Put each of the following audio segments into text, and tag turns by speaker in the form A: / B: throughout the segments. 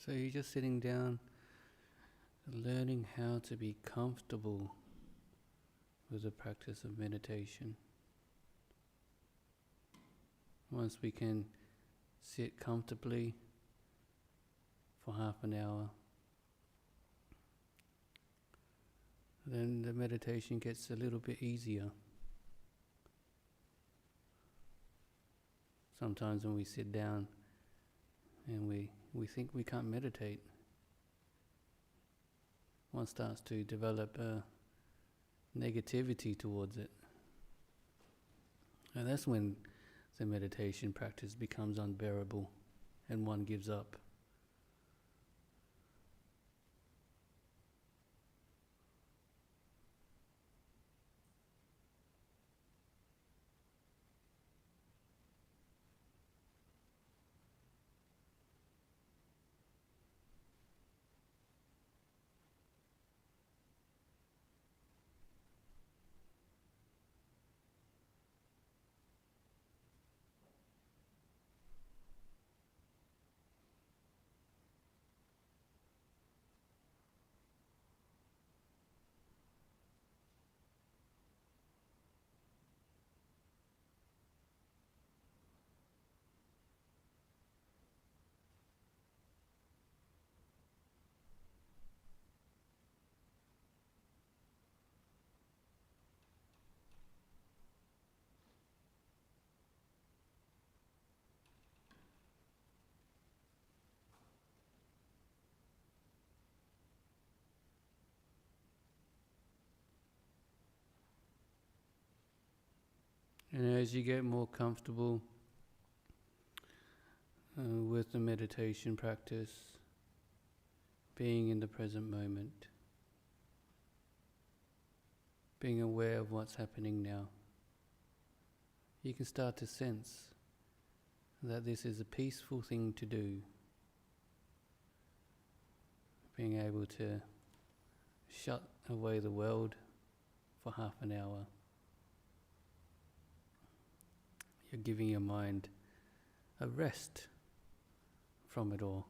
A: So you're just sitting down, learning how to be comfortable with the practice of meditation. Once we can sit comfortably for half an hour, then the meditation gets a little bit easier. Sometimes when we sit down and we think we can't meditate, one starts to develop a negativity towards it. And that's when the meditation practice becomes unbearable and one gives up. And as you get more comfortable with the meditation practice, being in the present moment, being aware of what's happening now, you can start to sense that this is a peaceful thing to do. Being able to shut away the world for half an hour. You're giving your mind a rest from it all.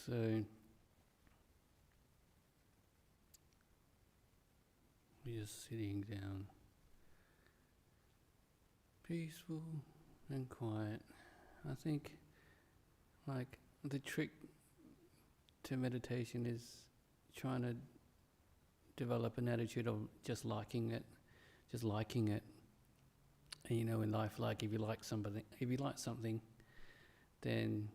A: So you're just sitting down, peaceful and quiet. I think like the trick to meditation is trying to develop an attitude of just liking it. And you know, in life, like if you like something, then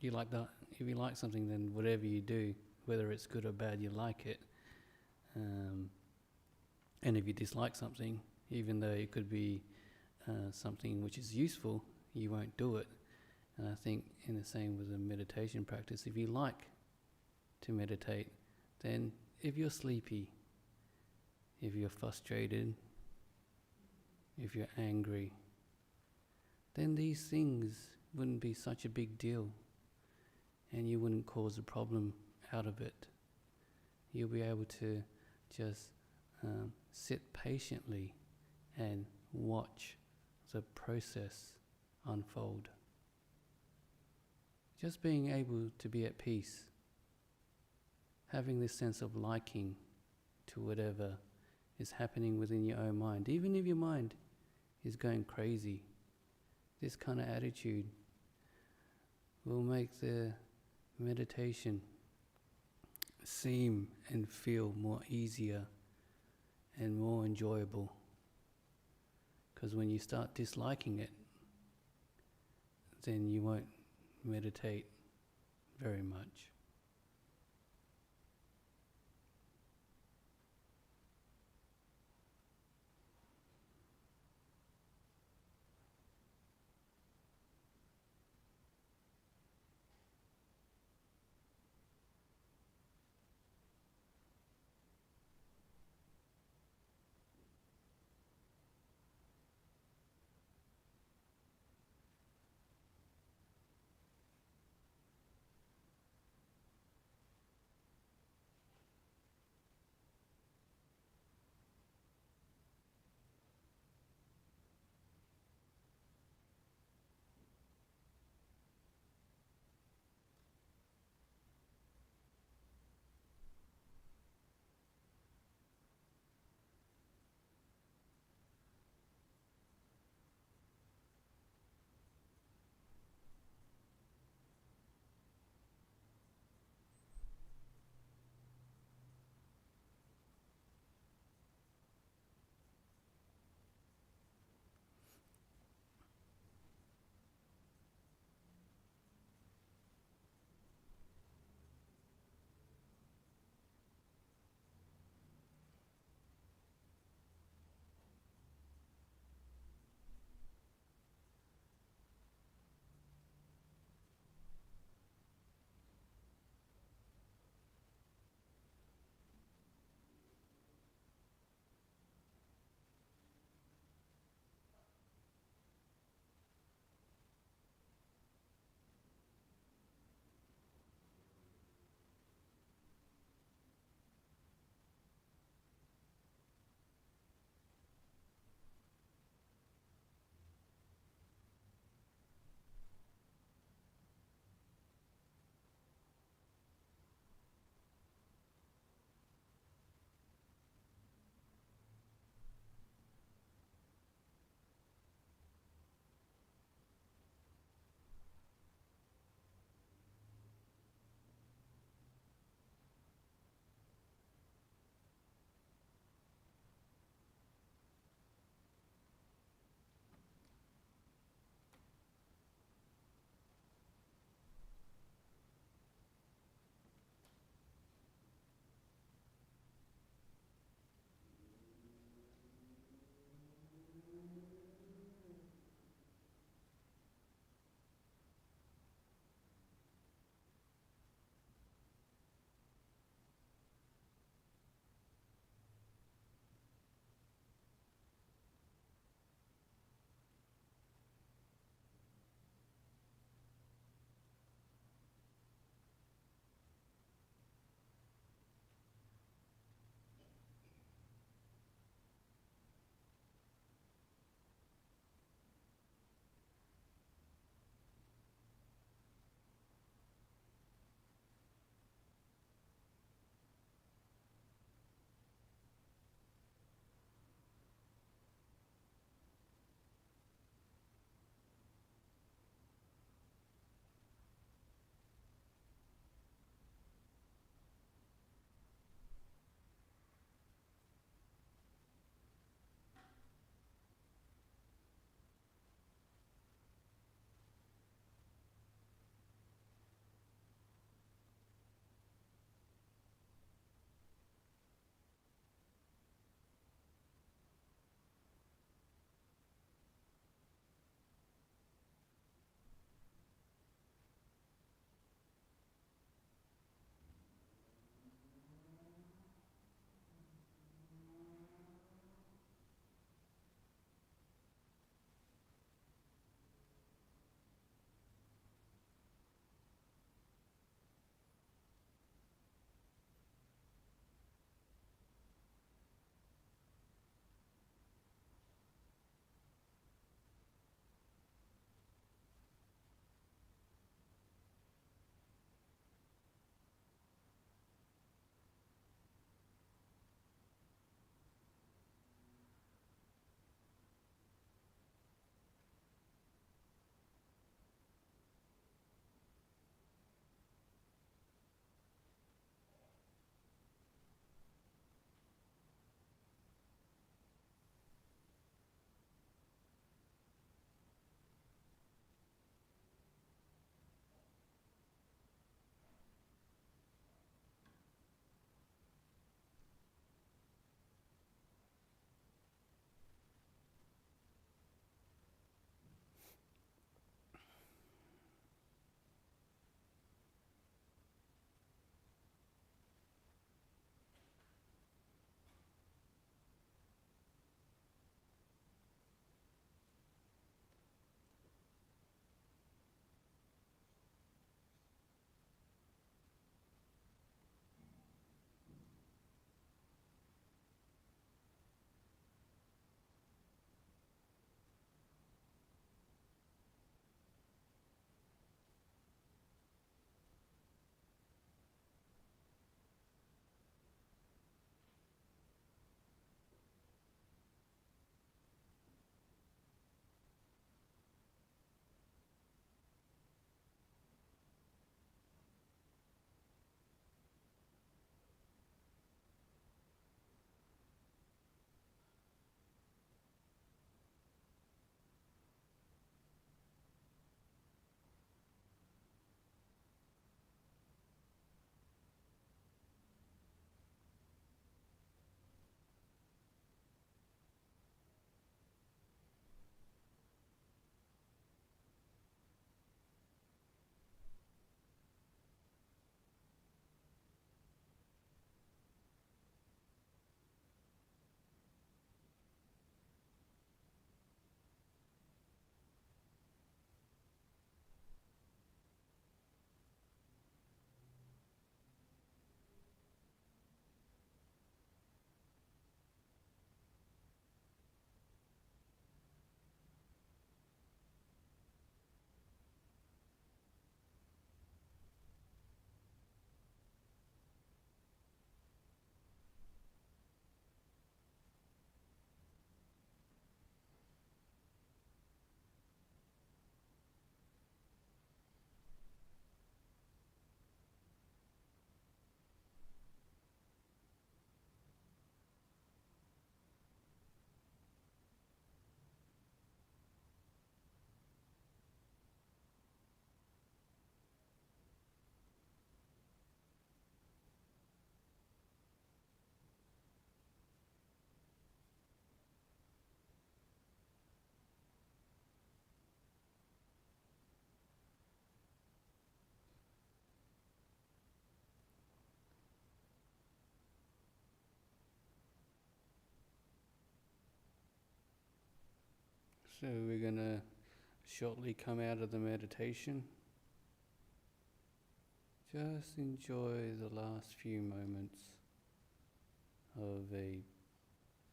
A: you like that. If you like something, then whatever you do, whether it's good or bad, you like it. And if you dislike something, even though it could be something which is useful, you won't do it. And I think in the same with a meditation practice, if you like to meditate, then if you're sleepy, if you're frustrated, if you're angry, then these things wouldn't be such a big deal and you wouldn't cause a problem out of it. You'll be able to just sit patiently and watch the process unfold. Just being able to be at peace, having this sense of liking to whatever is happening within your own mind, even if your mind is going crazy, this kind of attitude will make the meditation seem and feel more easier and more enjoyable. Because when you start disliking it, then you won't meditate very much. So we're going to shortly come out of the meditation. Just enjoy the last few moments of a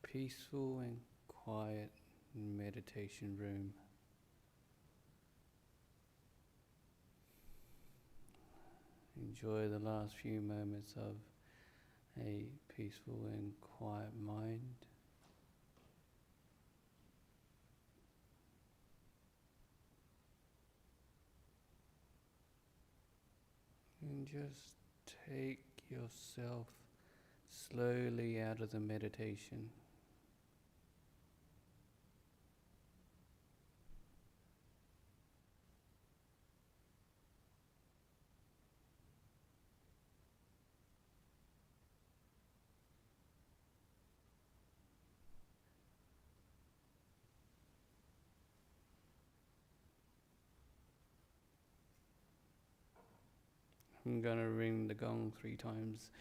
A: peaceful and quiet meditation room. Enjoy the last few moments of a peaceful and quiet mind. And just take yourself slowly out of the meditation. I'm gonna ring the gong 3 times,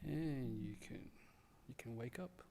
A: and you can wake up.